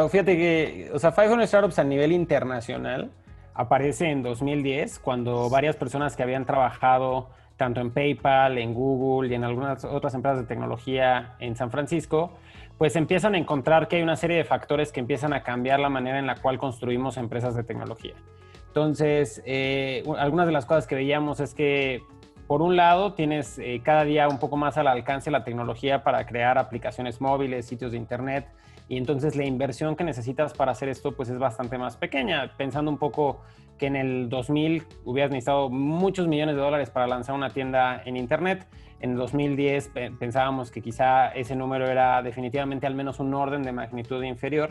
fíjate que, o sea, 500 Startups a nivel internacional aparece en 2010, cuando varias personas que habían trabajado tanto en PayPal, en Google y en algunas otras empresas de tecnología en San Francisco, pues empiezan a encontrar que hay una serie de factores que empiezan a cambiar la manera en la cual construimos empresas de tecnología. Entonces, algunas de las cosas que veíamos es que, por un lado, tienes cada día un poco más al alcance la tecnología para crear aplicaciones móviles, sitios de internet, y entonces la inversión que necesitas para hacer esto pues es bastante más pequeña. Pensando un poco que en el 2000 hubieras necesitado muchos millones de dólares para lanzar una tienda en internet. En el 2010 pensábamos que quizá ese número era definitivamente al menos un orden de magnitud inferior.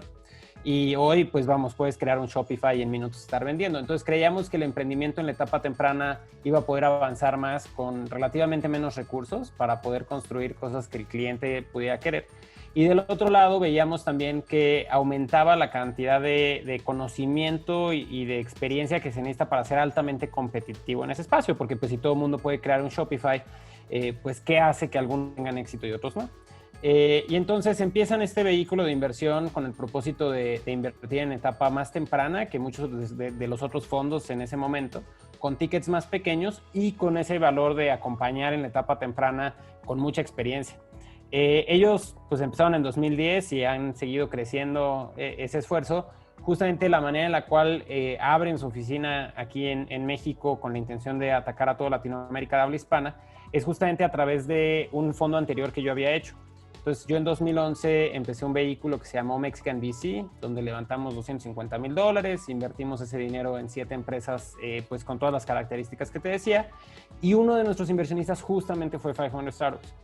Y hoy, pues vamos, puedes crear un Shopify y en minutos estar vendiendo. Entonces creíamos que el emprendimiento en la etapa temprana iba a poder avanzar más con relativamente menos recursos para poder construir cosas que el cliente pudiera querer. Y del otro lado veíamos también que aumentaba la cantidad de conocimiento y de experiencia que se necesita para ser altamente competitivo en ese espacio, porque pues si todo el mundo puede crear un Shopify, pues ¿qué hace que algunos tengan éxito y otros no? Y entonces empiezan este vehículo de inversión con el propósito de invertir en etapa más temprana que muchos de los otros fondos en ese momento, con tickets más pequeños y con ese valor de acompañar en la etapa temprana con mucha experiencia. Ellos pues empezaron en 2010 y han seguido creciendo ese esfuerzo. Justamente la manera en la cual abren su oficina aquí en México con la intención de atacar a toda Latinoamérica de habla hispana es justamente a través de un fondo anterior que yo había hecho. Entonces yo en 2011 empecé un vehículo que se llamó Mexican VC, donde levantamos $250,000, invertimos ese dinero en 7 empresas pues con todas las características que te decía, y uno de nuestros inversionistas justamente fue 500 Startups.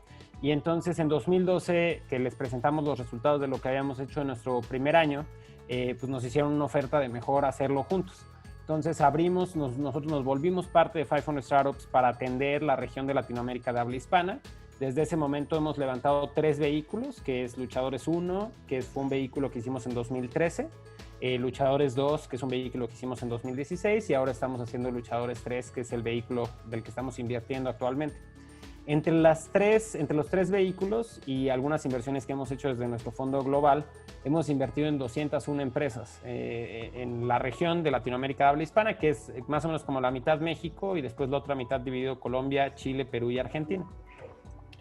Y entonces en 2012, que les presentamos los resultados de lo que habíamos hecho en nuestro primer año, pues nos hicieron una oferta de mejor hacerlo juntos. Entonces abrimos, nosotros nos volvimos parte de 500 Startups para atender la región de Latinoamérica de habla hispana. Desde ese momento hemos levantado 3 vehículos, que es Luchadores 1, que fue un vehículo que hicimos en 2013, Luchadores 2, que es un vehículo que hicimos en 2016, y ahora estamos haciendo Luchadores 3, que es el vehículo del que estamos invirtiendo actualmente. Entre los 3 vehículos y algunas inversiones que hemos hecho desde nuestro fondo global, hemos invertido en 201 empresas en la región de Latinoamérica de habla hispana, que es más o menos como la mitad México y después la otra mitad dividido Colombia, Chile, Perú y Argentina.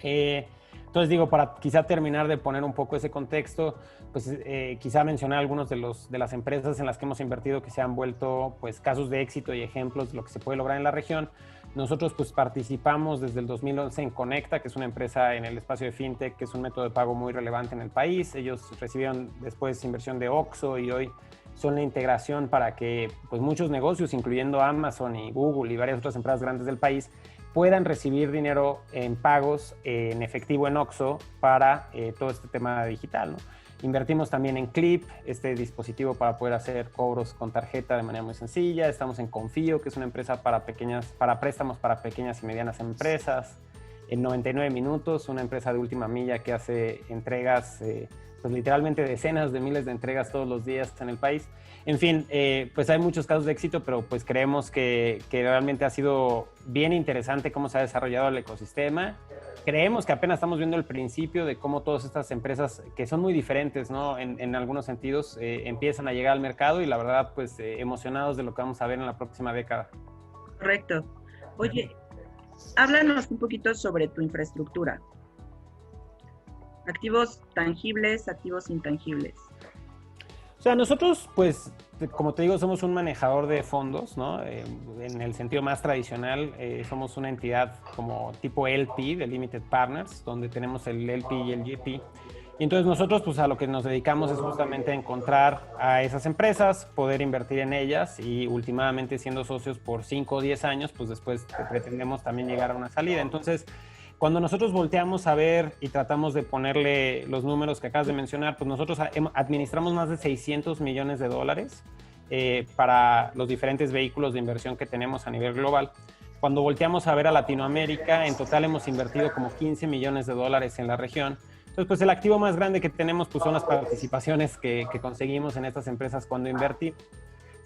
Entonces digo, para quizá terminar de poner un poco ese contexto, pues quizá mencionar algunos de las empresas en las que hemos invertido que se han vuelto pues casos de éxito y ejemplos de lo que se puede lograr en la región. Nosotros pues participamos desde el 2011 en Conecta, que es una empresa en el espacio de fintech, que es un método de pago muy relevante en el país. Ellos recibieron después inversión de Oxxo y hoy son la integración para que pues muchos negocios, incluyendo Amazon y Google y varias otras empresas grandes del país, puedan recibir dinero en pagos en efectivo en Oxxo para todo este tema digital, ¿no? Invertimos también en Clip, este dispositivo para poder hacer cobros con tarjeta de manera muy sencilla. Estamos en Confío, que es una empresa para préstamos para pequeñas y medianas empresas. En 99 Minutos, una empresa de última milla que hace entregas, pues literalmente decenas de miles de entregas todos los días en el país. En fin, pues hay muchos casos de éxito, pero pues creemos que realmente ha sido bien interesante cómo se ha desarrollado el ecosistema. Creemos que apenas estamos viendo el principio de cómo todas estas empresas, que son muy diferentes, ¿no? En algunos sentidos, empiezan a llegar al mercado y la verdad, pues emocionados de lo que vamos a ver en la próxima década. Correcto. Oye, háblanos un poquito sobre tu infraestructura. Activos tangibles, activos intangibles. O sea, nosotros, pues, como te digo, somos un manejador de fondos, ¿no? En el sentido más tradicional, somos una entidad como tipo LP, de Limited Partners, donde tenemos el LP y el GP. Y entonces nosotros, pues, a lo que nos dedicamos es justamente a encontrar a esas empresas, poder invertir en ellas y últimamente siendo socios por 5 o 10 años, pues después pretendemos también llegar a una salida. Entonces, cuando nosotros volteamos a ver y tratamos de ponerle los números que acabas de mencionar, pues nosotros administramos más de $600 millones para los diferentes vehículos de inversión que tenemos a nivel global. Cuando volteamos a ver a Latinoamérica, en total hemos invertido como $15 millones en la región. Entonces, pues el activo más grande que tenemos pues son las participaciones que conseguimos en estas empresas cuando invertimos.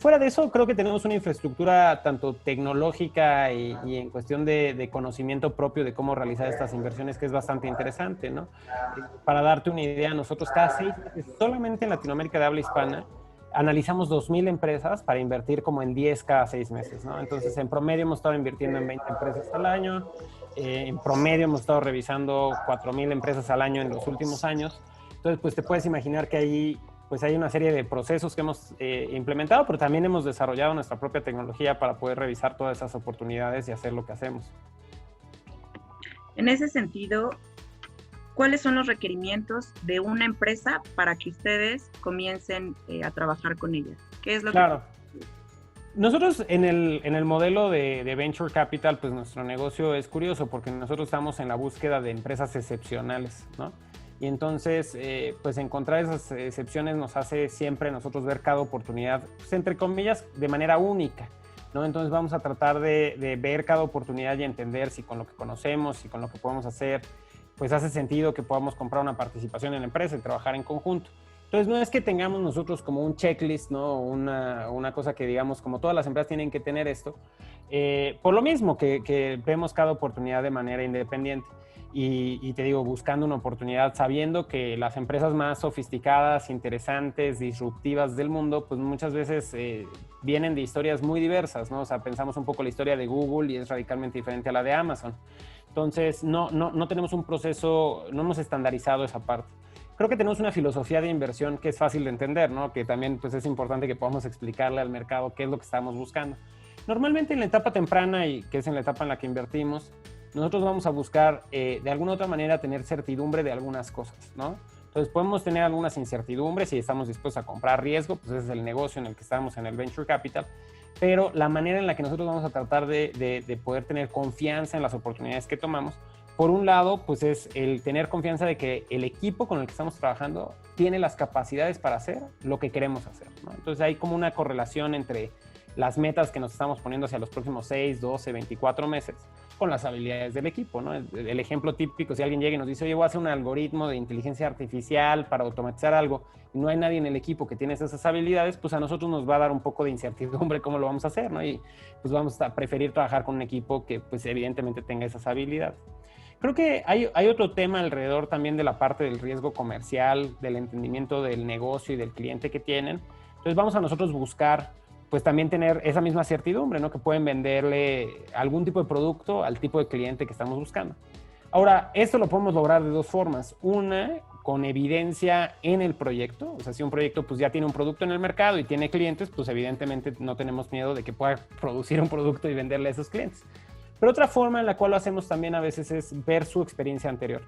Fuera de eso, creo que tenemos una infraestructura tanto tecnológica y en cuestión de conocimiento propio de cómo realizar estas inversiones que es bastante interesante, ¿no? Para darte una idea, nosotros cada 6 meses, solamente en Latinoamérica de habla hispana, analizamos 2,000 empresas para invertir como en 10 cada 6 meses, ¿no? Entonces, en promedio hemos estado invirtiendo en 20 empresas al año, en promedio hemos estado revisando 4,000 empresas al año en los últimos años. Entonces, pues te puedes imaginar que ahí pues hay una serie de procesos que hemos implementado, pero también hemos desarrollado nuestra propia tecnología para poder revisar todas esas oportunidades y hacer lo que hacemos. En ese sentido, ¿cuáles son los requerimientos de una empresa para que ustedes comiencen a trabajar con ella? ¿Qué es lo Claro. Nosotros en el modelo de Venture Capital, pues nuestro negocio es curioso porque nosotros estamos en la búsqueda de empresas excepcionales, ¿no? Y entonces, pues encontrar esas excepciones nos hace siempre nosotros ver cada oportunidad, pues entre comillas, de manera única, ¿no? Entonces vamos a tratar de ver cada oportunidad y entender si con lo que conocemos y con lo que podemos hacer, pues hace sentido que podamos comprar una participación en la empresa y trabajar en conjunto. Entonces no es que tengamos nosotros como un checklist, ¿no? Una cosa que digamos, como todas las empresas tienen que tener esto, por lo mismo que vemos cada oportunidad de manera independiente. Y te digo, buscando una oportunidad, sabiendo que las empresas más sofisticadas, interesantes, disruptivas del mundo, pues muchas veces vienen de historias muy diversas, ¿no? O sea, pensamos un poco la historia de Google y es radicalmente diferente a la de Amazon. Entonces, no tenemos un proceso, no hemos estandarizado esa parte. Creo que tenemos una filosofía de inversión que es fácil de entender, ¿no? Que también pues, es importante que podamos explicarle al mercado qué es lo que estamos buscando. Normalmente en la etapa temprana, y que es en la etapa en la que invertimos, nosotros vamos a buscar de alguna otra manera tener certidumbre de algunas cosas, ¿no? Entonces podemos tener algunas incertidumbres y estamos dispuestos a comprar riesgo, pues ese es el negocio en el que estamos en el Venture Capital, pero la manera en la que nosotros vamos a tratar de poder tener confianza en las oportunidades que tomamos, por un lado, pues es el tener confianza de que el equipo con el que estamos trabajando tiene las capacidades para hacer lo que queremos hacer, ¿no? Entonces hay como una correlación entre las metas que nos estamos poniendo hacia los próximos 6, 12, 24 meses con las habilidades del equipo, ¿no? El ejemplo típico, si alguien llega y nos dice, oye, voy a hacer un algoritmo de inteligencia artificial para automatizar algo, y no hay nadie en el equipo que tiene esas habilidades, pues a nosotros nos va a dar un poco de incertidumbre cómo lo vamos a hacer, ¿no? Y pues vamos a preferir trabajar con un equipo que pues evidentemente tenga esas habilidades. Creo que hay otro tema alrededor también de la parte del riesgo comercial, del entendimiento del negocio y del cliente que tienen. Entonces vamos a nosotros buscar pues también tener esa misma certidumbre, ¿no? Que pueden venderle algún tipo de producto al tipo de cliente que estamos buscando. Ahora, esto lo podemos lograr de dos formas. Una, con evidencia en el proyecto. O sea, si un proyecto pues ya tiene un producto en el mercado y tiene clientes, pues evidentemente no tenemos miedo de que pueda producir un producto y venderle a esos clientes. Pero otra forma en la cual lo hacemos también a veces es ver su experiencia anterior.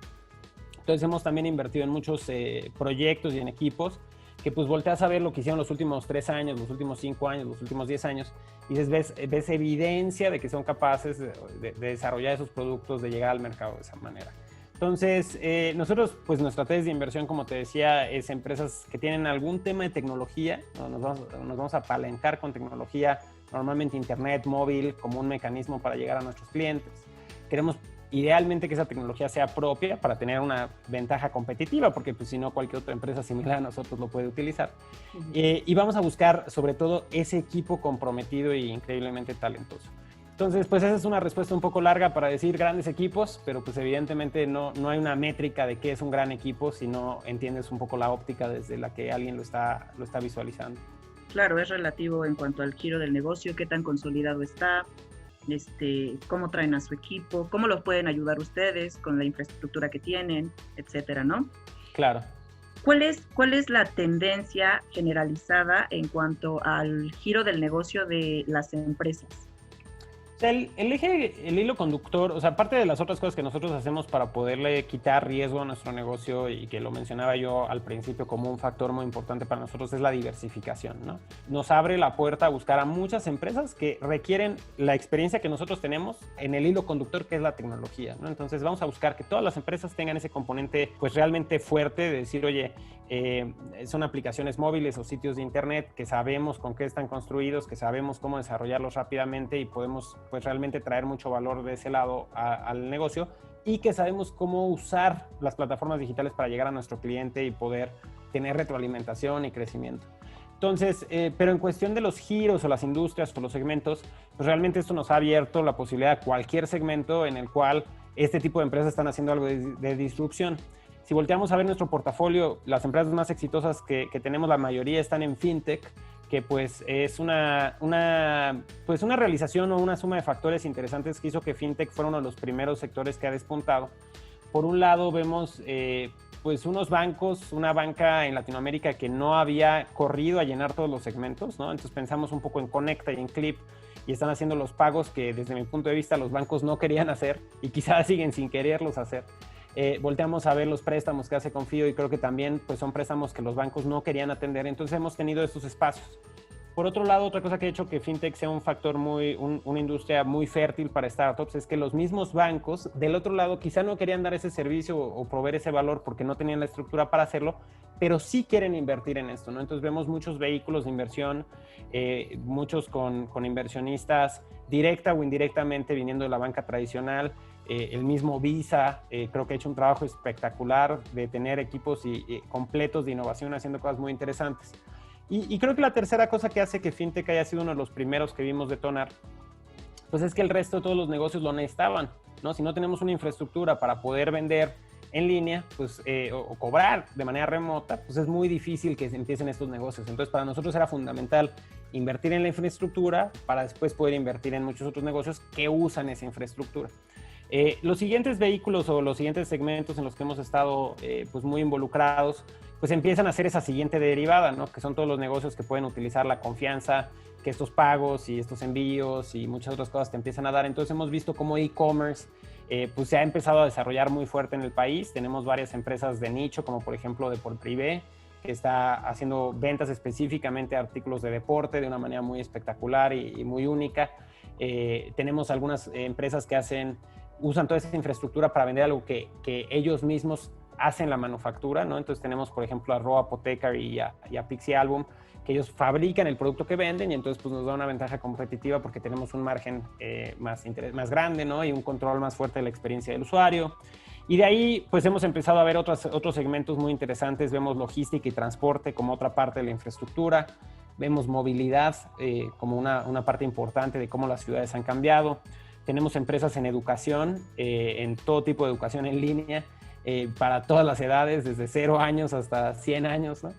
Entonces hemos también invertido en muchos proyectos y en equipos que pues volteas a ver lo que hicieron los últimos 3 años, los últimos 5 años, los últimos 10 años, y ves evidencia de que son capaces de desarrollar esos productos, de llegar al mercado de esa manera. Entonces, nosotros, pues nuestra tesis de inversión, como te decía, es empresas que tienen algún tema de tecnología, ¿no? Nos vamos a apalancar con tecnología, normalmente internet, móvil, como un mecanismo para llegar a nuestros clientes. Queremos idealmente que esa tecnología sea propia para tener una ventaja competitiva, porque pues, si no, cualquier otra empresa similar a nosotros lo puede utilizar. Y vamos a buscar, sobre todo, ese equipo comprometido e increíblemente talentoso. Entonces, pues esa es una respuesta un poco larga para decir grandes equipos, pero pues evidentemente no hay una métrica de qué es un gran equipo si no entiendes un poco la óptica desde la que alguien lo está visualizando. Claro, es relativo en cuanto al giro del negocio, qué tan consolidado está, cómo traen a su equipo, cómo los pueden ayudar ustedes con la infraestructura que tienen, etcétera, ¿no? Claro. ¿Cuál es la tendencia generalizada en cuanto al giro del negocio de las empresas? O sea, el hilo conductor, o sea, aparte de las otras cosas que nosotros hacemos para poderle quitar riesgo a nuestro negocio y que lo mencionaba yo al principio como un factor muy importante para nosotros es la diversificación, ¿no? Nos abre la puerta a buscar a muchas empresas que requieren la experiencia que nosotros tenemos en el hilo conductor que es la tecnología, ¿no? Entonces vamos a buscar que todas las empresas tengan ese componente pues realmente fuerte de decir, oye, son aplicaciones móviles o sitios de internet que sabemos con qué están construidos, que sabemos cómo desarrollarlos rápidamente y podemos pues realmente traer mucho valor de ese lado al negocio y que sabemos cómo usar las plataformas digitales para llegar a nuestro cliente y poder tener retroalimentación y crecimiento. Entonces, pero en cuestión de los giros o las industrias o los segmentos, pues realmente esto nos ha abierto la posibilidad a cualquier segmento en el cual este tipo de empresas están haciendo algo de disrupción. Si volteamos a ver nuestro portafolio, las empresas más exitosas que tenemos, la mayoría están en fintech, que pues es pues una realización o una suma de factores interesantes que hizo que fintech fuera uno de los primeros sectores que ha despuntado. Por un lado vemos pues unos bancos, una banca en Latinoamérica que no había corrido a llenar todos los segmentos, ¿no? Entonces pensamos un poco en Conecta y en Clip y están haciendo los pagos que desde mi punto de vista los bancos no querían hacer y quizás siguen sin quererlos hacer. Volteamos a ver los préstamos que hace Confío y creo que también pues, son préstamos que los bancos no querían atender, entonces hemos tenido estos espacios. Por otro lado, otra cosa que ha hecho que FinTech sea un factor una industria muy fértil para startups es que los mismos bancos, del otro lado, quizá no querían dar ese servicio o proveer ese valor porque no tenían la estructura para hacerlo, pero sí quieren invertir en esto, ¿no? Entonces vemos muchos vehículos de inversión, muchos con inversionistas directa o indirectamente viniendo de la banca tradicional. El mismo Visa, creo que ha hecho un trabajo espectacular de tener equipos completos de innovación haciendo cosas muy interesantes. Y creo que la tercera cosa que hace que FinTech haya sido uno de los primeros que vimos detonar, pues es que el resto de todos los negocios lo necesitaban, ¿no? Si no tenemos una infraestructura para poder vender en línea, pues, o cobrar de manera remota, pues es muy difícil que se empiecen estos negocios. Entonces, para nosotros era fundamental invertir en la infraestructura para después poder invertir en muchos otros negocios que usan esa infraestructura. Los siguientes vehículos o los siguientes segmentos en los que hemos estado pues muy involucrados, pues empiezan a hacer esa siguiente derivada, ¿no? Que son todos los negocios que pueden utilizar la confianza, que estos pagos y estos envíos y muchas otras cosas te empiezan a dar. Entonces hemos visto cómo e-commerce pues se ha empezado a desarrollar muy fuerte en el país. Tenemos varias empresas de nicho, como por ejemplo Deporprivé, que está haciendo ventas específicamente de artículos de deporte de una manera muy espectacular y muy única. Tenemos algunas empresas que usan toda esa infraestructura para vender algo que ellos mismos hacen la manufactura, ¿no? Entonces tenemos, por ejemplo, a Raw Apothecary y a Pixie Album, que ellos fabrican el producto que venden y entonces pues, nos da una ventaja competitiva porque tenemos un margen más grande, ¿no? Y un control más fuerte de la experiencia del usuario. Y de ahí, pues hemos empezado a ver otros segmentos muy interesantes. Vemos logística y transporte como otra parte de la infraestructura. Vemos movilidad como una parte importante de cómo las ciudades han cambiado. Tenemos empresas en educación, en todo tipo de educación en línea, para todas las edades, desde 0 años hasta 100 años, ¿no?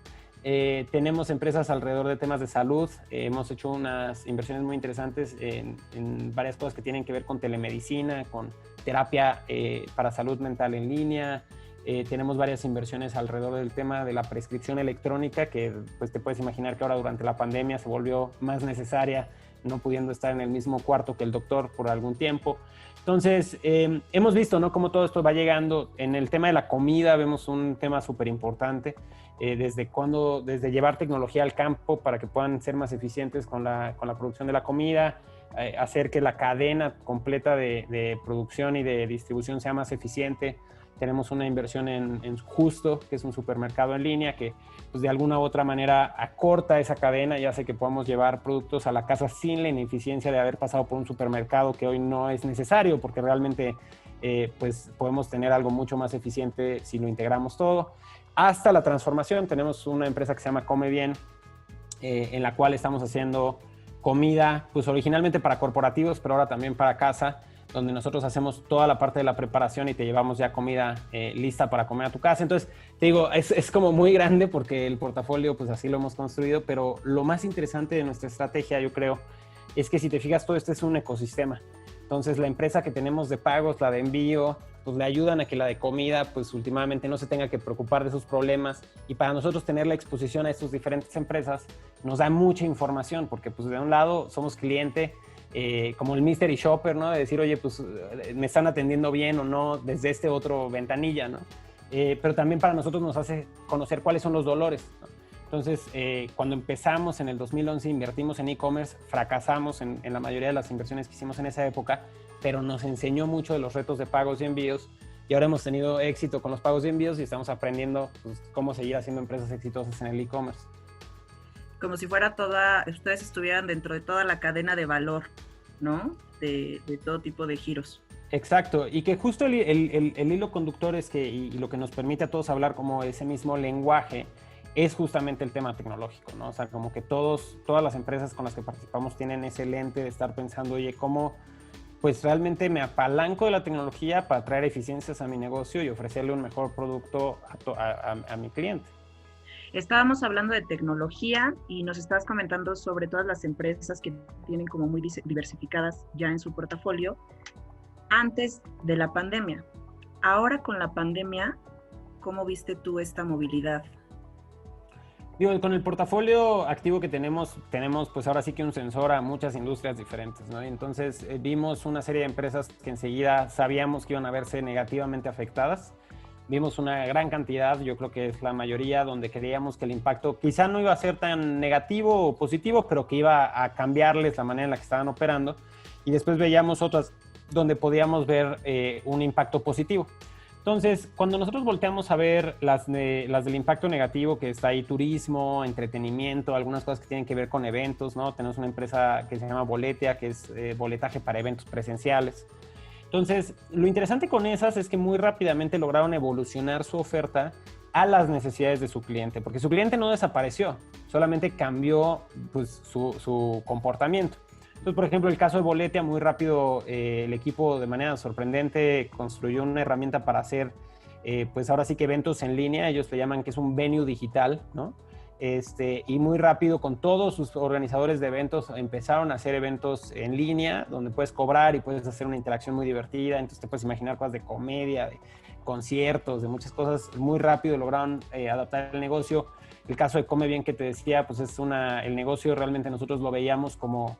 Tenemos empresas alrededor de temas de salud. Hemos hecho unas inversiones muy interesantes en varias cosas que tienen que ver con telemedicina, con terapia para salud mental en línea. Tenemos varias inversiones alrededor del tema de la prescripción electrónica, que pues, te puedes imaginar que ahora durante la pandemia se volvió más necesaria, no pudiendo estar en el mismo cuarto que el doctor por algún tiempo. Entonces, hemos visto, ¿no?, cómo todo esto va llegando. En el tema de la comida vemos un tema súper importante, desde llevar tecnología al campo para que puedan ser más eficientes con la producción de la comida, hacer que la cadena completa de producción y de distribución sea más eficiente. Tenemos una inversión en Justo, que es un supermercado en línea que pues, de alguna u otra manera acorta esa cadena y hace que podamos llevar productos a la casa sin la ineficiencia de haber pasado por un supermercado, que hoy no es necesario porque realmente pues, podemos tener algo mucho más eficiente si lo integramos todo. Hasta la transformación, tenemos una empresa que se llama Come Bien, en la cual estamos haciendo comida, pues originalmente para corporativos, pero ahora también para casa, donde nosotros hacemos toda la parte de la preparación y te llevamos ya comida lista para comer a tu casa. Entonces, te digo, es como muy grande porque el portafolio, pues así lo hemos construido, pero lo más interesante de nuestra estrategia, yo creo, es que si te fijas, todo esto es un ecosistema. Entonces, la empresa que tenemos de pagos, la de envío, pues le ayudan a que la de comida, pues últimamente no se tenga que preocupar de sus problemas. Y para nosotros tener la exposición a estas diferentes empresas nos da mucha información, porque pues de un lado somos cliente, como el mystery shopper, ¿no? De decir, oye, pues me están atendiendo bien o no desde este otro ventanilla, ¿no? Pero también para nosotros nos hace conocer cuáles son los dolores, ¿no? Entonces, cuando empezamos en el 2011, invertimos en e-commerce, fracasamos en la mayoría de las inversiones que hicimos en esa época, pero nos enseñó mucho de los retos de pagos y envíos y ahora hemos tenido éxito con los pagos y envíos y estamos aprendiendo pues, cómo seguir haciendo empresas exitosas en el e-commerce. Como si fuera ustedes estuvieran dentro de toda la cadena de valor, ¿no? De todo tipo de giros. Exacto, y que justo el hilo conductor es que, y lo que nos permite a todos hablar como ese mismo lenguaje, es justamente el tema tecnológico, ¿no? O sea, como que todas las empresas con las que participamos tienen ese lente de estar pensando, oye, ¿cómo pues realmente me apalanco de la tecnología para traer eficiencias a mi negocio y ofrecerle un mejor producto a mi cliente? Estábamos hablando de tecnología y nos estabas comentando sobre todas las empresas que tienen como muy diversificadas ya en su portafolio antes de la pandemia. Ahora con la pandemia, ¿cómo viste tú esta movilidad? Digo, con el portafolio activo que tenemos pues ahora sí que un sensor a muchas industrias diferentes, ¿no? Y entonces vimos una serie de empresas que enseguida sabíamos que iban a verse negativamente afectadas. Vimos una gran cantidad, yo creo que es la mayoría, donde creíamos que el impacto quizá no iba a ser tan negativo o positivo, pero que iba a cambiarles la manera en la que estaban operando. Y después veíamos otras donde podíamos ver un impacto positivo. Entonces, cuando nosotros volteamos a ver las del impacto negativo, que está ahí turismo, entretenimiento, algunas cosas que tienen que ver con eventos, ¿no? Tenemos una empresa que se llama Boletia, que es boletaje para eventos presenciales. Entonces, lo interesante con esas es que muy rápidamente lograron evolucionar su oferta a las necesidades de su cliente, porque su cliente no desapareció, solamente cambió pues, su comportamiento. Entonces, por ejemplo, el caso de Boletia, muy rápido el equipo de manera sorprendente construyó una herramienta para hacer, pues ahora sí que eventos en línea, ellos le llaman que es un venue digital, ¿no? Y muy rápido con todos sus organizadores de eventos empezaron a hacer eventos en línea, donde puedes cobrar y puedes hacer una interacción muy divertida, entonces te puedes imaginar cosas de comedia, de conciertos, de muchas cosas, muy rápido lograron adaptar el negocio. El caso de Come Bien que te decía, pues es el negocio realmente nosotros lo veíamos como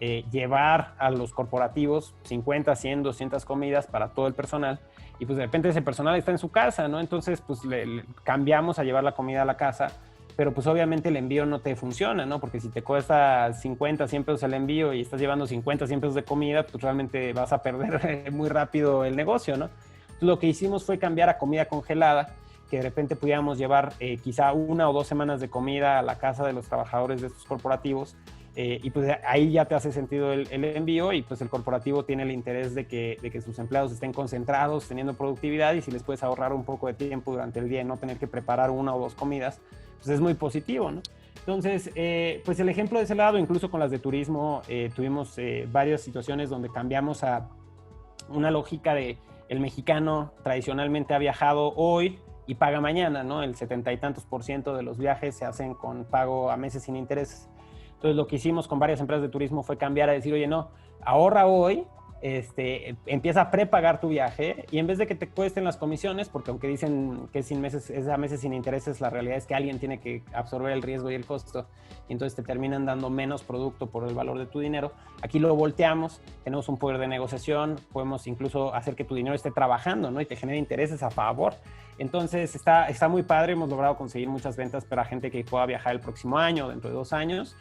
llevar a los corporativos 50, 100, 200 comidas para todo el personal y pues de repente ese personal está en su casa, ¿no? Entonces pues le cambiamos a llevar la comida a la casa, pero pues obviamente el envío no te funciona, ¿no? Porque si te cuesta 50, 100 pesos el envío y estás llevando 50, 100 pesos de comida, pues realmente vas a perder muy rápido el negocio, ¿no? Entonces, lo que hicimos fue cambiar a comida congelada, que de repente pudiéramos llevar quizá 1 o 2 semanas de comida a la casa de los trabajadores de estos corporativos. Y pues ahí ya te hace sentido el envío y pues el corporativo tiene el interés de que sus empleados estén concentrados, teniendo productividad y si les puedes ahorrar un poco de tiempo durante el día y no tener que preparar 1 o 2 comidas, pues es muy positivo, ¿no? Entonces, pues el ejemplo de ese lado, incluso con las de turismo, tuvimos varias situaciones donde cambiamos a una lógica de el mexicano tradicionalmente ha viajado hoy y paga mañana, ¿no? El 70 y tantos % de los viajes se hacen con pago a meses sin intereses. Entonces, lo que hicimos con varias empresas de turismo fue cambiar a decir, oye, no, ahorra hoy, empieza a prepagar tu viaje y en vez de que te cuesten las comisiones, porque aunque dicen que es a meses sin intereses, la realidad es que alguien tiene que absorber el riesgo y el costo y entonces te terminan dando menos producto por el valor de tu dinero. Aquí lo volteamos, tenemos un poder de negociación, podemos incluso hacer que tu dinero esté trabajando, ¿no? Y te genere intereses a favor. Entonces está muy padre, hemos logrado conseguir muchas ventas para gente que pueda viajar el próximo año, dentro de 2 años,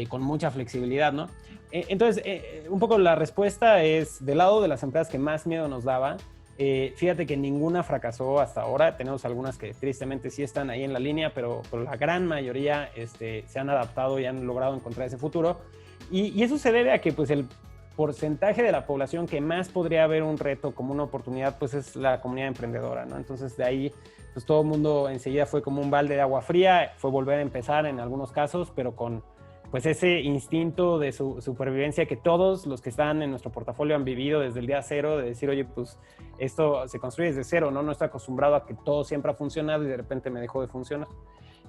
con mucha flexibilidad, ¿no? Entonces, un poco la respuesta es, del lado de las empresas que más miedo nos daba, fíjate que ninguna fracasó hasta ahora. Tenemos algunas que tristemente sí están ahí en la línea, pero la gran mayoría se han adaptado y han logrado encontrar ese futuro. Y eso se debe a que pues, el porcentaje de la población que más podría ver un reto como una oportunidad, pues es la comunidad emprendedora, ¿no? Entonces, de ahí, pues todo el mundo enseguida fue como un balde de agua fría, fue volver a empezar en algunos casos, pero con pues ese instinto de supervivencia que todos los que están en nuestro portafolio han vivido desde el día cero, de decir, oye, pues esto se construye desde cero, ¿no? No estoy acostumbrado a que todo siempre ha funcionado y de repente me dejó de funcionar.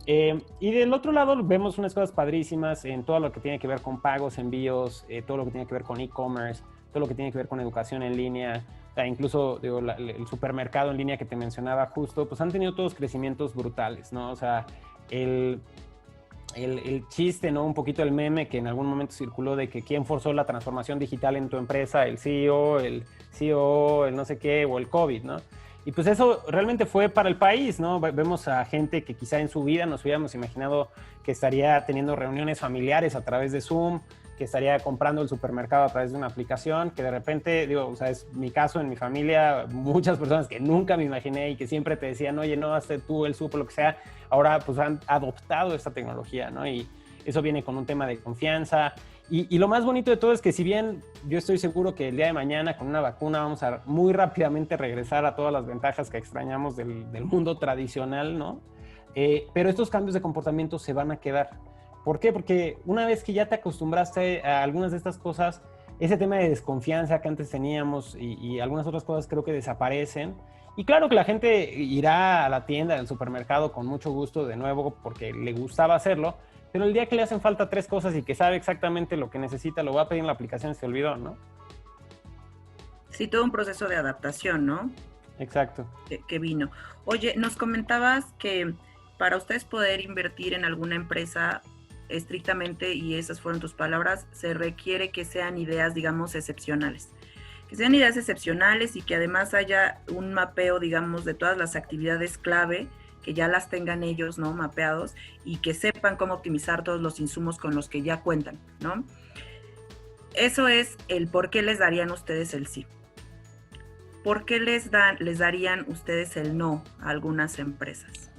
Y del otro lado vemos unas cosas padrísimas en todo lo que tiene que ver con pagos, envíos, todo lo que tiene que ver con e-commerce, todo lo que tiene que ver con educación en línea, incluso digo, el supermercado en línea que te mencionaba justo, pues han tenido todos crecimientos brutales, ¿no? O sea, el chiste, ¿no? Un poquito el meme que en algún momento circuló de que quién forzó la transformación digital en tu empresa, el CEO, el COO, el no sé qué, o el COVID, ¿no? Y pues eso realmente fue para el país, ¿no? Vemos a gente que quizá en su vida nos hubiéramos imaginado que estaría teniendo reuniones familiares a través de Zoom, que estaría comprando el supermercado a través de una aplicación, que de repente, digo, o sea, es mi caso en mi familia, muchas personas que nunca me imaginé y que siempre te decían, oye, no, hazte tú el súper, lo que sea, ahora pues han adoptado esta tecnología, ¿no? Y eso viene con un tema de confianza. Y lo más bonito de todo es que si bien yo estoy seguro que el día de mañana con una vacuna vamos a muy rápidamente regresar a todas las ventajas que extrañamos del mundo tradicional, ¿no? Pero estos cambios de comportamiento se van a quedar. ¿Por qué? Porque una vez que ya te acostumbraste a algunas de estas cosas, ese tema de desconfianza que antes teníamos y algunas otras cosas creo que desaparecen. Y claro que la gente irá a la tienda, al supermercado con mucho gusto de nuevo porque le gustaba hacerlo, pero el día que le hacen falta 3 cosas y que sabe exactamente lo que necesita, lo va a pedir en la aplicación y se olvidó, ¿no? Sí, todo un proceso de adaptación, ¿no? Exacto. Que vino. Oye, nos comentabas que para ustedes poder invertir en alguna empresa estrictamente, y esas fueron tus palabras, se requiere que sean ideas, digamos, excepcionales. Que sean ideas excepcionales y que además haya un mapeo, digamos, de todas las actividades clave, que ya las tengan ellos, ¿no? Mapeados, y que sepan cómo optimizar todos los insumos con los que ya cuentan, ¿no? Eso es el por qué les darían ustedes el sí. ¿Por qué les darían ustedes el no a algunas empresas?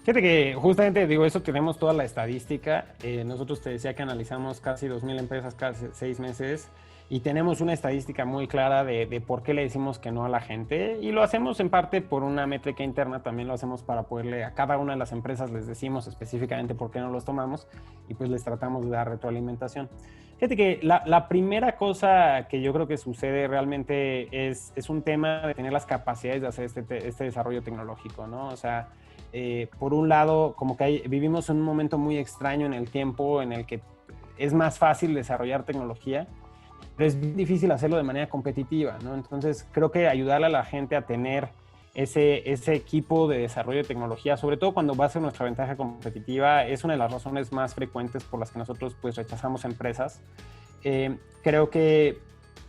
Fíjate que justamente digo eso, tenemos toda la estadística. Nosotros te decía que analizamos casi 2,000 empresas cada 6 meses y tenemos una estadística muy clara de por qué le decimos que no a la gente, y lo hacemos en parte por una métrica interna, también lo hacemos para poderle a cada una de las empresas les decimos específicamente por qué no los tomamos y pues les tratamos de dar retroalimentación. Fíjate que la primera cosa que yo creo que sucede realmente es un tema de tener las capacidades de hacer este desarrollo tecnológico, ¿no? O sea, por un lado, como que vivimos en un momento muy extraño en el tiempo en el que es más fácil desarrollar tecnología, pero es difícil hacerlo de manera competitiva, ¿no? Entonces, creo que ayudarle a la gente a tener ese equipo de desarrollo de tecnología, sobre todo cuando va a ser nuestra ventaja competitiva, es una de las razones más frecuentes por las que nosotros pues rechazamos empresas. Creo que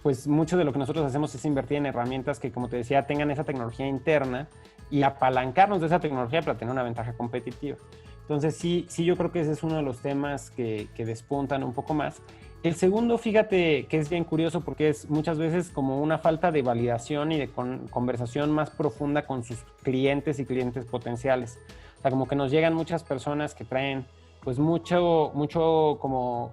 pues mucho de lo que nosotros hacemos es invertir en herramientas que, como te decía, tengan esa tecnología interna y apalancarnos de esa tecnología para tener una ventaja competitiva. Entonces sí, yo creo que ese es uno de los temas que despuntan un poco más. El segundo, fíjate que es bien curioso porque es muchas veces como una falta de validación y de conversación más profunda con sus clientes y clientes potenciales. O sea, como que nos llegan muchas personas que traen pues mucho como,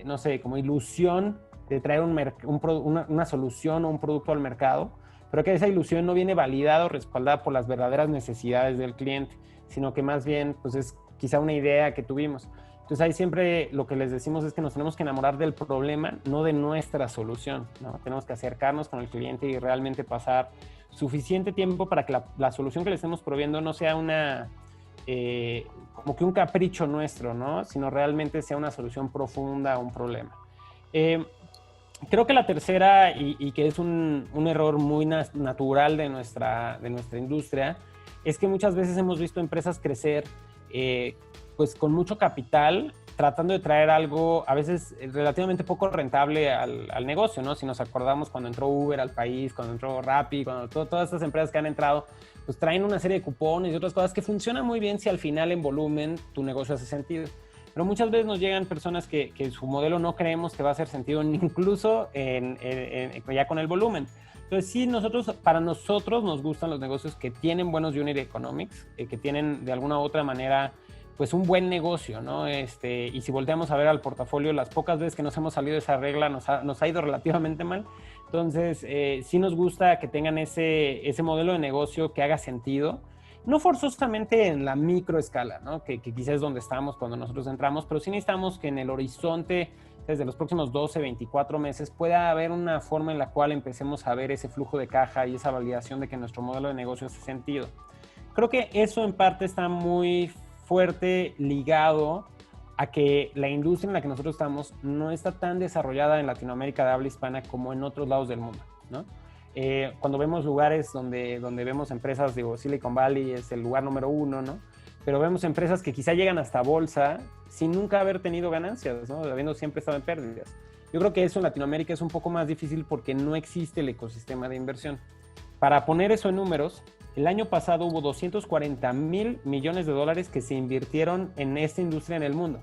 no sé, como ilusión de traer una solución o un producto al mercado, pero que esa ilusión no viene validada o respaldada por las verdaderas necesidades del cliente, sino que más bien pues es quizá una idea que tuvimos. Entonces ahí siempre lo que les decimos es que nos tenemos que enamorar del problema, no de nuestra solución, ¿no? Tenemos que acercarnos con el cliente y realmente pasar suficiente tiempo para que la solución que le estemos proveyendo no sea como que un capricho nuestro, ¿no? Sino realmente sea una solución profunda a un problema. Creo que la tercera, y que es un error muy natural de nuestra industria, es que muchas veces hemos visto empresas crecer pues con mucho capital, tratando de traer algo a veces relativamente poco rentable al negocio, ¿no? Si nos acordamos cuando entró Uber al país, cuando entró Rappi, cuando todas estas empresas que han entrado, pues traen una serie de cupones y otras cosas que funcionan muy bien si al final en volumen tu negocio hace sentido. Pero muchas veces nos llegan personas que su modelo no creemos que va a hacer sentido incluso ya con el volumen. Entonces sí, para nosotros nos gustan los negocios que tienen buenos unit economics, que tienen de alguna u otra manera pues un buen negocio, ¿no? Y si volteamos a ver al portafolio, las pocas veces que nos hemos salido de esa regla nos ha ido relativamente mal. Entonces sí nos gusta que tengan ese modelo de negocio que haga sentido, no forzosamente en la microescala, ¿no? Que quizás es donde estamos cuando nosotros entramos, pero sí necesitamos que en el horizonte, desde los próximos 12, 24 meses, pueda haber una forma en la cual empecemos a ver ese flujo de caja y esa validación de que nuestro modelo de negocio hace sentido. Creo que eso en parte está muy fuerte ligado a que la industria en la que nosotros estamos no está tan desarrollada en Latinoamérica de habla hispana como en otros lados del mundo, ¿no? Cuando vemos lugares donde vemos empresas, digo, Silicon Valley es el lugar número 1, ¿no? Pero vemos empresas que quizá llegan hasta bolsa sin nunca haber tenido ganancias, ¿no? Habiendo siempre estado en pérdidas. Yo creo que eso en Latinoamérica es un poco más difícil porque no existe el ecosistema de inversión. Para poner eso en números, el año pasado hubo 240,000 millones de dólares que se invirtieron en esta industria en el mundo.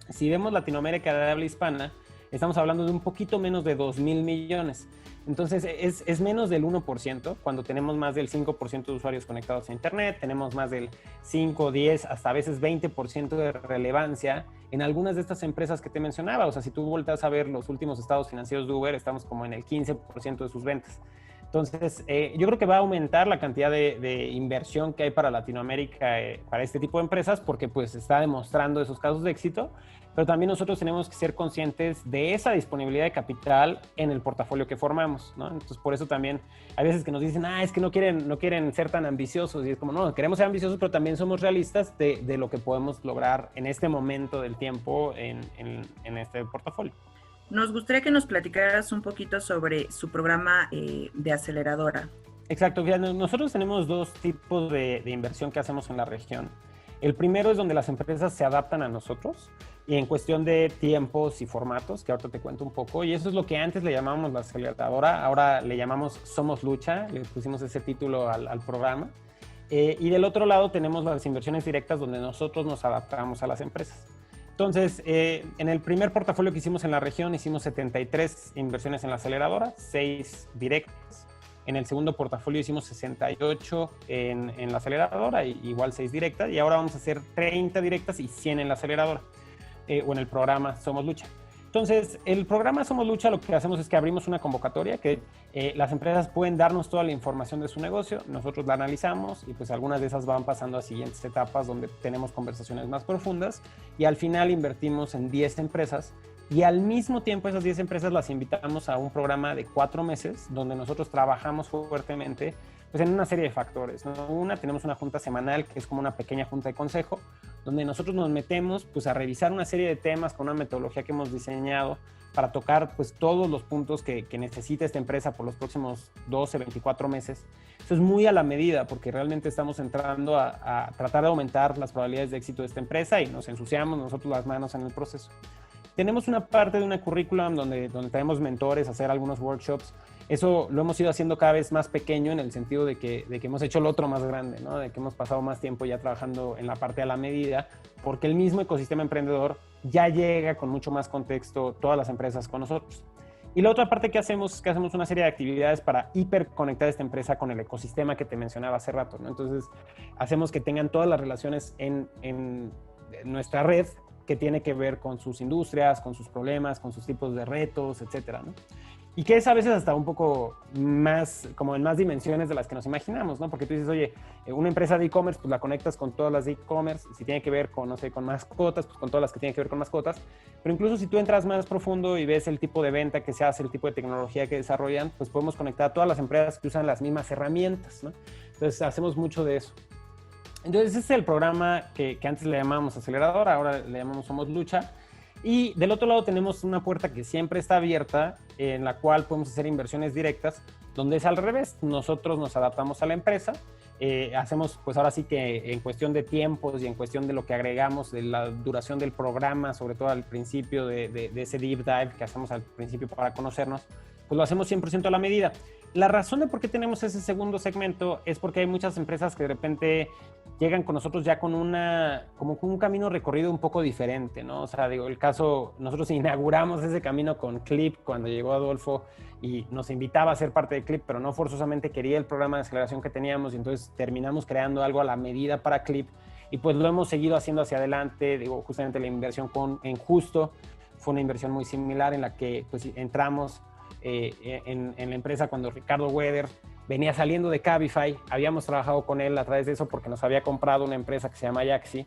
Si vemos Latinoamérica de habla hispana, estamos hablando de un poquito menos de 2,000 millones. Entonces, es menos del 1% cuando tenemos más del 5% de usuarios conectados a Internet, tenemos más del 5, 10, hasta a veces 20% de relevancia en algunas de estas empresas que te mencionaba. O sea, si tú volteas a ver los últimos estados financieros de Uber, estamos como en el 15% de sus ventas. Entonces, yo creo que va a aumentar la cantidad de inversión que hay para Latinoamérica, para este tipo de empresas, porque pues está demostrando esos casos de éxito, pero también nosotros tenemos que ser conscientes de esa disponibilidad de capital en el portafolio que formamos, ¿no? Entonces, por eso también hay veces que nos dicen, es que no quieren ser tan ambiciosos, y es como, no, queremos ser ambiciosos, pero también somos realistas de lo que podemos lograr en este momento del tiempo en este portafolio. Nos gustaría que nos platicaras un poquito sobre su programa de aceleradora. Exacto, fíjate, nosotros tenemos dos tipos de inversión que hacemos en la región. El primero es donde las empresas se adaptan a nosotros y en cuestión de tiempos y formatos, que ahorita te cuento un poco, y eso es lo que antes le llamábamos la aceleradora, ahora le llamamos Somos Lucha, le pusimos ese título al programa. Y del otro lado tenemos las inversiones directas donde nosotros nos adaptamos a las empresas. Entonces, en el primer portafolio que hicimos en la región, hicimos 73 inversiones en la aceleradora, 6 directas. En el segundo portafolio hicimos 68 en la aceleradora, igual 6 directas. Y ahora vamos a hacer 30 directas y 100 en la aceleradora, o en el programa Somos Lucha. Entonces, el programa Somos Lucha lo que hacemos es que abrimos una convocatoria que las empresas pueden darnos toda la información de su negocio, nosotros la analizamos y pues algunas de esas van pasando a siguientes etapas donde tenemos conversaciones más profundas y al final invertimos en 10 empresas y al mismo tiempo esas 10 empresas las invitamos a un programa de 4 meses donde nosotros trabajamos fuertemente pues en una serie de factores, ¿no? Tenemos una junta semanal que es como una pequeña junta de consejo, donde nosotros nos metemos pues a revisar una serie de temas con una metodología que hemos diseñado para tocar pues todos los puntos que necesita esta empresa por los próximos 12, 24 meses. Eso es muy a la medida porque realmente estamos entrando a tratar de aumentar las probabilidades de éxito de esta empresa y nos ensuciamos nosotros las manos en el proceso. Tenemos una parte de una currículum donde tenemos mentores, hacer algunos workshops. Eso lo hemos ido haciendo cada vez más pequeño en el sentido de que hemos hecho el otro más grande, ¿no? De que hemos pasado más tiempo ya trabajando en la parte a la medida, porque el mismo ecosistema emprendedor ya llega con mucho más contexto todas las empresas con nosotros. Y la otra parte que hacemos es que hacemos una serie de actividades para hiperconectar esta empresa con el ecosistema que te mencionaba hace rato, ¿no? Entonces, hacemos que tengan todas las relaciones en nuestra red que tiene que ver con sus industrias, con sus problemas, con sus tipos de retos, etcétera, ¿no? Y que es a veces hasta un poco más, como en más dimensiones de las que nos imaginamos, ¿no? Porque tú dices, oye, una empresa de e-commerce, pues la conectas con todas las de e-commerce, si tiene que ver con, no sé, con mascotas, pues con todas las que tienen que ver con mascotas, pero incluso si tú entras más profundo y ves el tipo de venta que se hace, el tipo de tecnología que desarrollan, pues podemos conectar a todas las empresas que usan las mismas herramientas, ¿no? Entonces, hacemos mucho de eso. Entonces, ese es el programa que antes le llamábamos Acelerador, ahora le llamamos Somos Lucha. Y del otro lado tenemos una puerta que siempre está abierta, en la cual podemos hacer inversiones directas, donde es al revés. Nosotros nos adaptamos a la empresa, hacemos pues ahora sí que en cuestión de tiempos y en cuestión de lo que agregamos, de la duración del programa, sobre todo al principio de ese deep dive que hacemos al principio para conocernos, pues lo hacemos 100% a la medida. La razón de por qué tenemos ese segundo segmento es porque hay muchas empresas que de repente llegan con nosotros ya con como con un camino recorrido un poco diferente, ¿no? O sea, digo, el caso, nosotros inauguramos ese camino con Clip cuando llegó Adolfo y nos invitaba a ser parte de Clip, pero no forzosamente quería el programa de aceleración que teníamos y entonces terminamos creando algo a la medida para Clip y pues lo hemos seguido haciendo hacia adelante. Digo, justamente la inversión en Justo fue una inversión muy similar en la que pues entramos en la empresa cuando Ricardo Weder venía saliendo de Cabify. Habíamos trabajado con él a través de eso porque nos había comprado una empresa que se llama Yaxi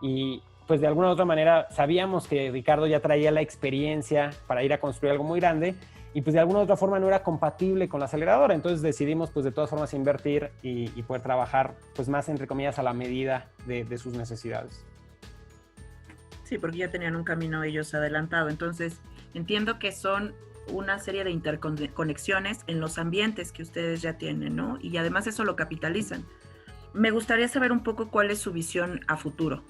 y pues de alguna u otra manera sabíamos que Ricardo ya traía la experiencia para ir a construir algo muy grande y pues de alguna u otra forma no era compatible con la aceleradora, entonces decidimos pues de todas formas invertir y poder trabajar pues más entre comillas a la medida de sus necesidades. Sí, porque ya tenían un camino ellos adelantado, entonces entiendo que son una serie de interconexiones en los ambientes que ustedes ya tienen, ¿no? Y además eso lo capitalizan. Me gustaría saber un poco cuál es su visión a futuro.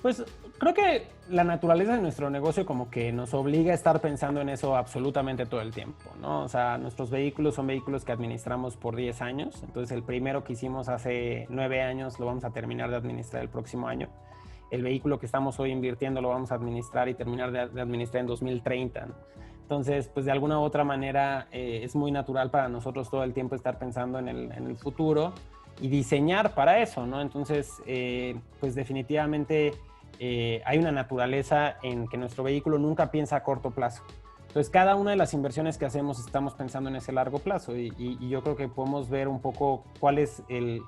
Pues creo que la naturaleza de nuestro negocio como que nos obliga a estar pensando en eso absolutamente todo el tiempo, ¿no? O sea, nuestros vehículos son vehículos que administramos por 10 años, entonces el primero que hicimos hace 9 años lo vamos a terminar de administrar el próximo año. El vehículo que estamos hoy invirtiendo lo vamos a administrar y terminar de administrar en 2030, ¿no? Entonces, pues de alguna u otra manera es muy natural para nosotros todo el tiempo estar pensando en el futuro y diseñar para eso, ¿no? Entonces, pues definitivamente hay una naturaleza en que nuestro vehículo nunca piensa a corto plazo. Entonces, cada una de las inversiones que hacemos estamos pensando en ese largo plazo y yo creo que podemos ver un poco cuál es el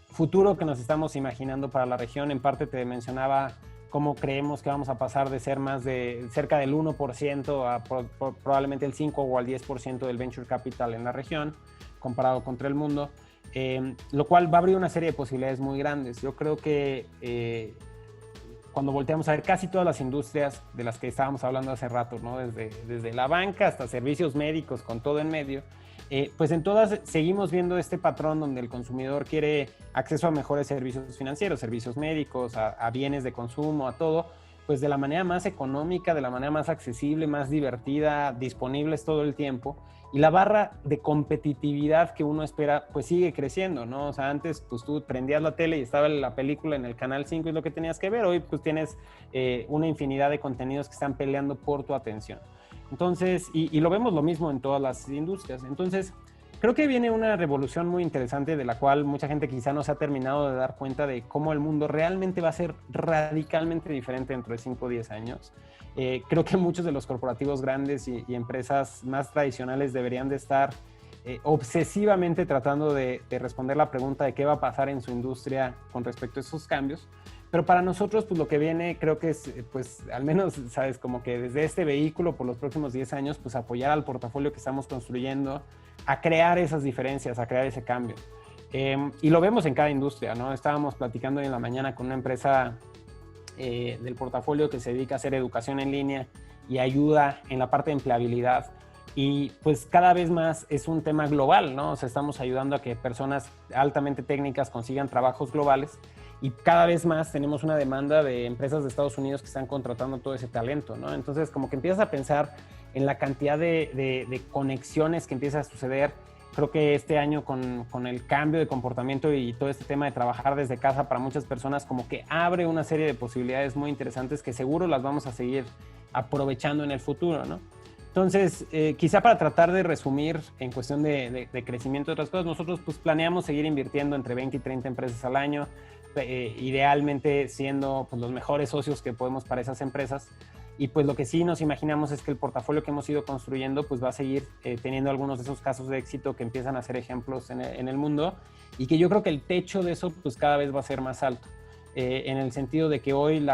futuro que nos estamos imaginando para la región. En parte te mencionaba cómo creemos que vamos a pasar de ser más de cerca del 1% a probablemente el 5 o al 10% del venture capital en la región, comparado contra el mundo, lo cual va a abrir una serie de posibilidades muy grandes. Yo creo que cuando volteamos a ver casi todas las industrias de las que estábamos hablando hace rato, ¿no? Desde la banca hasta servicios médicos, con todo en medio, pues en todas seguimos viendo este patrón donde el consumidor quiere acceso a mejores servicios financieros, servicios médicos, a bienes de consumo, a todo, pues de la manera más económica, de la manera más accesible, más divertida, disponibles todo el tiempo. Y la barra de competitividad que uno espera, pues sigue creciendo, ¿no? O sea, antes, pues tú prendías la tele y estaba la película en el canal 5 y lo que tenías que ver. Hoy, pues tienes una infinidad de contenidos que están peleando por tu atención. Entonces, y lo vemos lo mismo en todas las industrias. Entonces, creo que viene una revolución muy interesante de la cual mucha gente quizá no se ha terminado de dar cuenta de cómo el mundo realmente va a ser radicalmente diferente dentro de 5 o 10 años. Creo que muchos de los corporativos grandes y empresas más tradicionales deberían de estar obsesivamente tratando de responder la pregunta de qué va a pasar en su industria con respecto a esos cambios. Pero para nosotros, pues lo que viene creo que es, pues al menos, sabes, como que desde este vehículo por los próximos 10 años, pues apoyar al portafolio que estamos construyendo a crear esas diferencias, a crear ese cambio. Y lo vemos en cada industria, ¿no? Estábamos platicando hoy en la mañana con una empresa del portafolio que se dedica a hacer educación en línea y ayuda en la parte de empleabilidad. Y pues cada vez más es un tema global, ¿no? O sea, estamos ayudando a que personas altamente técnicas consigan trabajos globales y cada vez más tenemos una demanda de empresas de Estados Unidos que están contratando todo ese talento, ¿no? Entonces, como que empiezas a pensar en la cantidad de conexiones que empieza a suceder. Creo que este año con el cambio de comportamiento y todo este tema de trabajar desde casa para muchas personas como que abre una serie de posibilidades muy interesantes que seguro las vamos a seguir aprovechando en el futuro, ¿no? Entonces, quizá para tratar de resumir en cuestión de crecimiento de otras cosas, nosotros pues planeamos seguir invirtiendo entre 20 y 30 empresas al año, idealmente siendo pues, los mejores socios que podemos para esas empresas. Y pues lo que sí nos imaginamos es que el portafolio que hemos ido construyendo pues va a seguir teniendo algunos de esos casos de éxito que empiezan a ser ejemplos en el mundo y que yo creo que el techo de eso pues cada vez va a ser más alto. En el sentido de que hoy,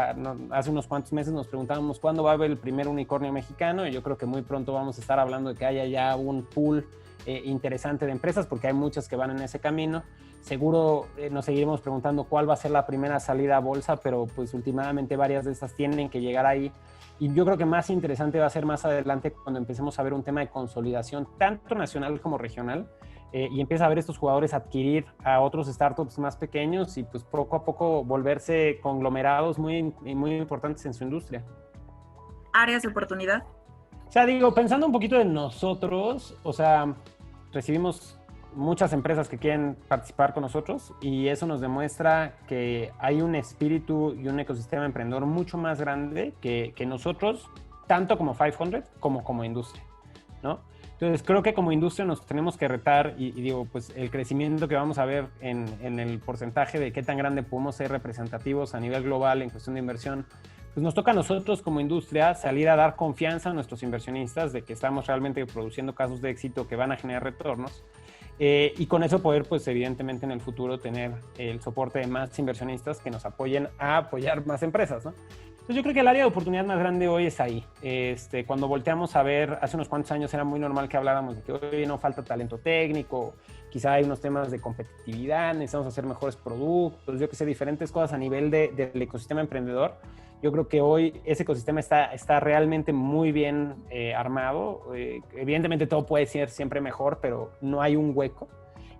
hace unos cuantos meses nos preguntábamos cuándo va a haber el primer unicornio mexicano y yo creo que muy pronto vamos a estar hablando de que haya ya un pool interesante de empresas porque hay muchas que van en ese camino. Seguro nos seguiremos preguntando cuál va a ser la primera salida a bolsa, pero pues últimamente varias de estas tienen que llegar ahí. Y yo creo que más interesante va a ser más adelante cuando empecemos a ver un tema de consolidación, tanto nacional como regional, y empieza a ver estos jugadores adquirir a otros startups más pequeños y pues poco a poco volverse conglomerados muy, muy importantes en su industria. ¿Áreas de oportunidad? O sea, digo, pensando un poquito en nosotros, o sea, recibimos muchas empresas que quieren participar con nosotros y eso nos demuestra que hay un espíritu y un ecosistema emprendedor mucho más grande que nosotros, tanto como 500 como industria, ¿no? Entonces creo que como industria nos tenemos que retar y digo, pues el crecimiento que vamos a ver en el porcentaje de qué tan grande podemos ser representativos a nivel global en cuestión de inversión, pues nos toca a nosotros como industria salir a dar confianza a nuestros inversionistas de que estamos realmente produciendo casos de éxito que van a generar retornos. Y con eso poder, pues evidentemente en el futuro tener el soporte de más inversionistas que nos apoyen a apoyar más empresas, ¿no? Entonces yo creo que el área de oportunidad más grande hoy es ahí. Cuando volteamos a ver, hace unos cuantos años era muy normal que habláramos de que hoy no falta talento técnico, quizá hay unos temas de competitividad, necesitamos hacer mejores productos, yo que sé, diferentes cosas a nivel del ecosistema emprendedor. Yo creo que hoy ese ecosistema está realmente muy bien armado. Evidentemente todo puede ser siempre mejor, pero no hay un hueco.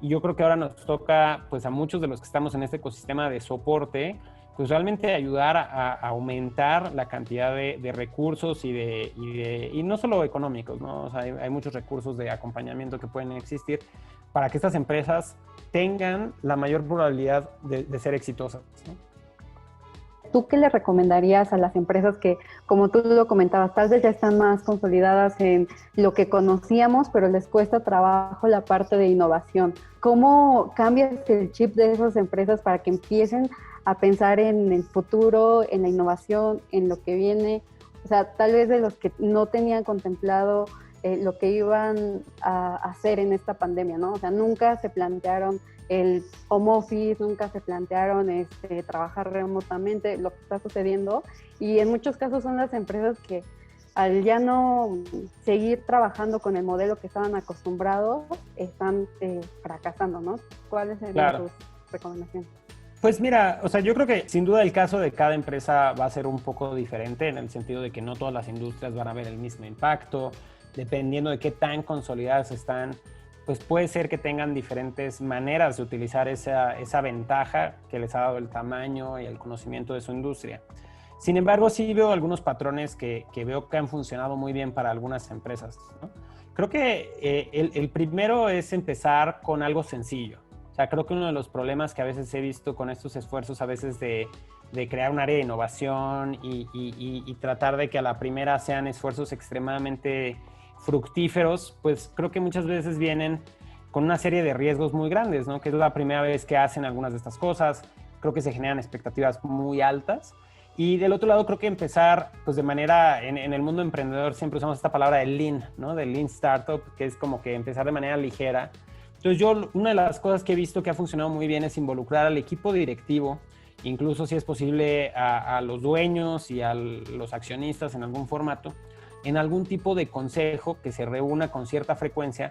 Y yo creo que ahora nos toca, pues a muchos de los que estamos en este ecosistema de soporte, pues realmente ayudar a aumentar la cantidad de recursos y no solo económicos, ¿no? O sea, hay muchos recursos de acompañamiento que pueden existir para que estas empresas tengan la mayor probabilidad de ser exitosas, ¿no? ¿Tú qué le recomendarías a las empresas que, como tú lo comentabas, tal vez ya están más consolidadas en lo que conocíamos, pero les cuesta trabajo la parte de innovación? ¿Cómo cambias el chip de esas empresas para que empiecen a pensar en el futuro, en la innovación, en lo que viene? O sea, tal vez de los que no tenían contemplado lo que iban a hacer en esta pandemia, ¿no? O sea, nunca se plantearon el home office, nunca se plantearon trabajar remotamente, lo que está sucediendo. Y en muchos casos son las empresas que al ya no seguir trabajando con el modelo que estaban acostumbrados, están fracasando, ¿no? ¿Cuáles serían tus recomendaciones? Pues mira, o sea, yo creo que sin duda el caso de cada empresa va a ser un poco diferente en el sentido de que no todas las industrias van a ver el mismo impacto, dependiendo de qué tan consolidadas están, pues puede ser que tengan diferentes maneras de utilizar esa ventaja que les ha dado el tamaño y el conocimiento de su industria. Sin embargo, sí veo algunos patrones que veo que han funcionado muy bien para algunas empresas, ¿no? Creo que el primero es empezar con algo sencillo. O sea, creo que uno de los problemas que a veces he visto con estos esfuerzos a veces de crear un área de innovación y tratar de que a la primera sean esfuerzos extremadamente fructíferos, pues creo que muchas veces vienen con una serie de riesgos muy grandes, ¿no? Que es la primera vez que hacen algunas de estas cosas. Creo que se generan expectativas muy altas. Y del otro lado, creo que empezar, pues de manera, en el mundo emprendedor siempre usamos esta palabra de lean, ¿no? De lean startup, que es como que empezar de manera ligera. Entonces una de las cosas que he visto que ha funcionado muy bien es involucrar al equipo directivo, incluso si es posible a los dueños y a los accionistas en algún formato, en algún tipo de consejo que se reúna con cierta frecuencia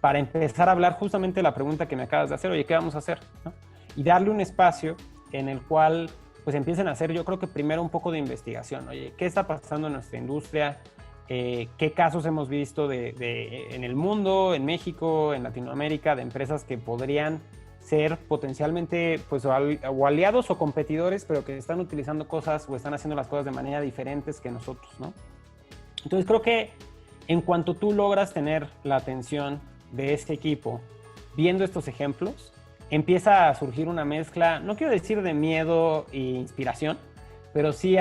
para empezar a hablar justamente de la pregunta que me acabas de hacer, oye, ¿qué vamos a hacer? ¿No? Y darle un espacio en el cual pues empiecen a hacer, yo creo que primero un poco de investigación. Oye, ¿qué está pasando en nuestra industria? ¿Qué casos hemos visto en el mundo, en México, en Latinoamérica, de empresas que podrían ser potencialmente pues, o aliados o competidores, pero que están utilizando cosas o están haciendo las cosas de manera diferentes que nosotros, ¿no? Entonces creo que en cuanto tú logras tener la atención de este equipo viendo estos ejemplos, empieza a surgir una mezcla, no quiero decir de miedo e inspiración, pero sí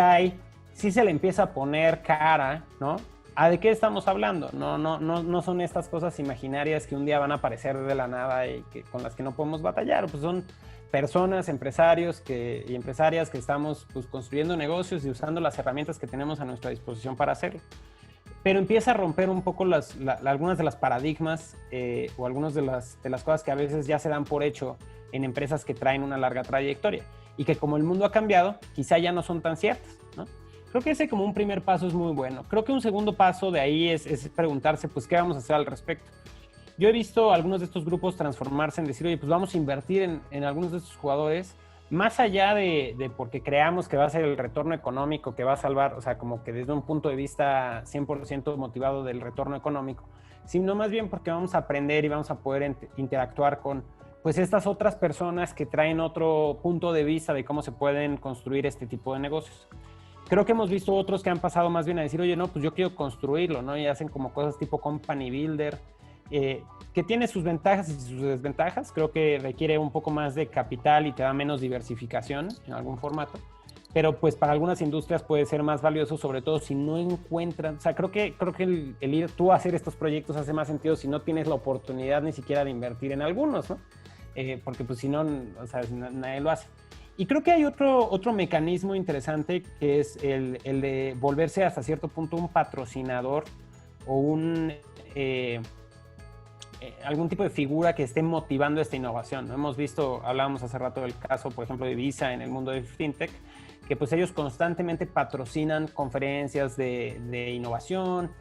se le empieza a poner cara, ¿no? ¿A de qué estamos hablando? No son estas cosas imaginarias que un día van a aparecer de la nada y con las que no podemos batallar, pues son personas, empresarios y empresarias que estamos pues, construyendo negocios y usando las herramientas que tenemos a nuestra disposición para hacerlo. Pero empieza a romper un poco algunas de las paradigmas o algunas de las cosas que a veces ya se dan por hecho en empresas que traen una larga trayectoria y que como el mundo ha cambiado, quizá ya no son tan ciertas, ¿no? Creo que ese como un primer paso es muy bueno. Creo que un segundo paso de ahí es preguntarse, pues, ¿qué vamos a hacer al respecto? Yo he visto algunos de estos grupos transformarse en decir, oye, pues vamos a invertir en algunos de estos jugadores, más allá de porque creamos que va a ser el retorno económico que va a salvar, o sea, como que desde un punto de vista 100% motivado del retorno económico, sino más bien porque vamos a aprender y vamos a poder interactuar con, pues, estas otras personas que traen otro punto de vista de cómo se pueden construir este tipo de negocios. Creo que hemos visto otros que han pasado más bien a decir, oye, no, pues yo quiero construirlo, ¿no? Y hacen como cosas tipo company builder, que tiene sus ventajas y sus desventajas. Creo que requiere un poco más de capital y te da menos diversificación en algún formato. Pero pues para algunas industrias puede ser más valioso, sobre todo si no encuentran, o sea, creo que el ir tú a hacer estos proyectos hace más sentido si no tienes la oportunidad ni siquiera de invertir en algunos, ¿no? Porque pues si no, o sea, nadie lo hace. Y creo que hay otro mecanismo interesante que es el de volverse hasta cierto punto un patrocinador o algún tipo de figura que esté motivando esta innovación, ¿no? Hemos visto, hablábamos hace rato del caso, por ejemplo, de Visa en el mundo de FinTech, que pues ellos constantemente patrocinan conferencias de innovación,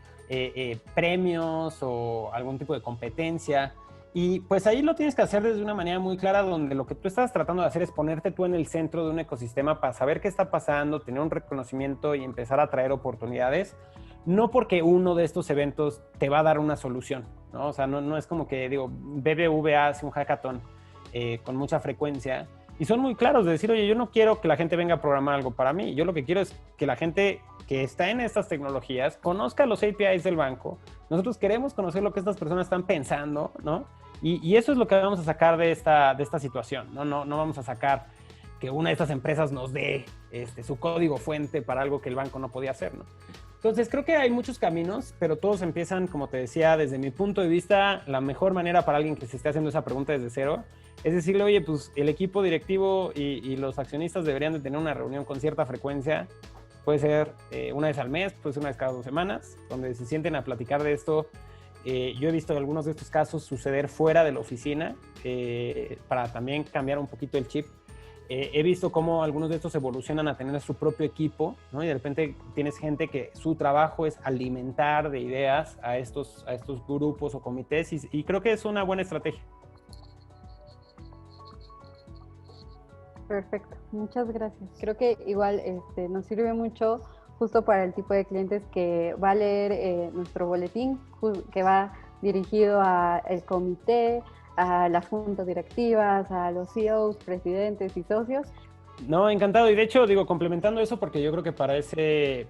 premios o algún tipo de competencia. Y pues ahí lo tienes que hacer desde una manera muy clara, donde lo que tú estás tratando de hacer es ponerte tú en el centro de un ecosistema para saber qué está pasando, tener un reconocimiento y empezar a traer oportunidades. No porque uno de estos eventos te va a dar una solución, ¿no? O sea, no es como que, digo, BBVA hace un hackathon con mucha frecuencia y son muy claros de decir, oye, yo no quiero que la gente venga a programar algo para mí. Yo lo que quiero es que la gente que está en estas tecnologías conozca los APIs del banco. Nosotros queremos conocer lo que estas personas están pensando, ¿no? Y eso es lo que vamos a sacar de esta situación, ¿no? No vamos a sacar que una de estas empresas nos dé su código fuente para algo que el banco no podía hacer, ¿no? Entonces, creo que hay muchos caminos, pero todos empiezan, como te decía, desde mi punto de vista, la mejor manera para alguien que se esté haciendo esa pregunta desde cero es decirle, oye, pues el equipo directivo y los accionistas deberían de tener una reunión con cierta frecuencia Puede ser una vez al mes, puede ser una vez cada 2 semanas, donde se sienten a platicar de esto. Yo he visto algunos de estos casos suceder fuera de la oficina para también cambiar un poquito el chip. He visto cómo algunos de estos evolucionan a tener su propio equipo, ¿no? Y de repente tienes gente que su trabajo es alimentar de ideas a estos grupos o comités y creo que es una buena estrategia. Perfecto, muchas gracias. Creo que igual nos sirve mucho justo para el tipo de clientes que va a leer nuestro boletín, que va dirigido al comité, a las juntas directivas, a los CEOs, presidentes y socios. No, encantado. Y de hecho, digo, complementando eso, porque yo creo que para ese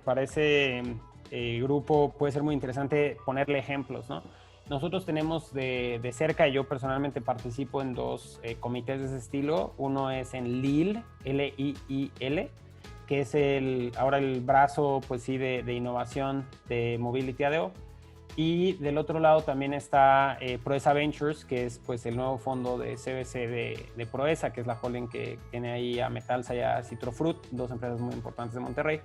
grupo puede ser muy interesante ponerle ejemplos, ¿no? Nosotros tenemos de cerca, yo personalmente participo en 2 comités de ese estilo. Uno es en Lille, L-I-I-L, que es ahora el brazo, pues sí, de innovación de Mobility ADO. Y del otro lado también está Proesa Ventures, que es pues el nuevo fondo de CVC de Proesa, que es la holding que tiene ahí a Metalsa y a Citrofruit, 2 empresas muy importantes de Monterrey.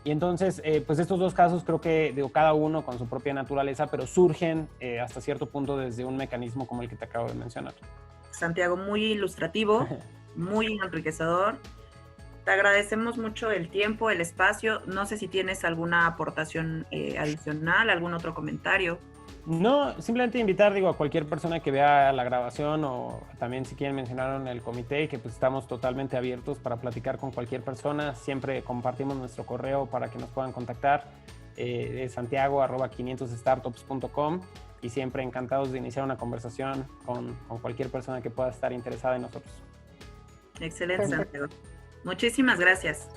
Y entonces, pues estos 2 casos creo que digo, cada uno con su propia naturaleza, pero surgen hasta cierto punto desde un mecanismo como el que te acabo de mencionar. Santiago, muy ilustrativo, muy enriquecedor. Te agradecemos mucho el tiempo, el espacio. No sé si tienes alguna aportación adicional, algún otro comentario. No, simplemente invitar, digo, a cualquier persona que vea la grabación o también si quieren mencionar en el comité que pues estamos totalmente abiertos para platicar con cualquier persona. Siempre compartimos nuestro correo para que nos puedan contactar, santiago@500startups.com y siempre encantados de iniciar una conversación con cualquier persona que pueda estar interesada en nosotros. Excelente, Santiago. Muchísimas gracias.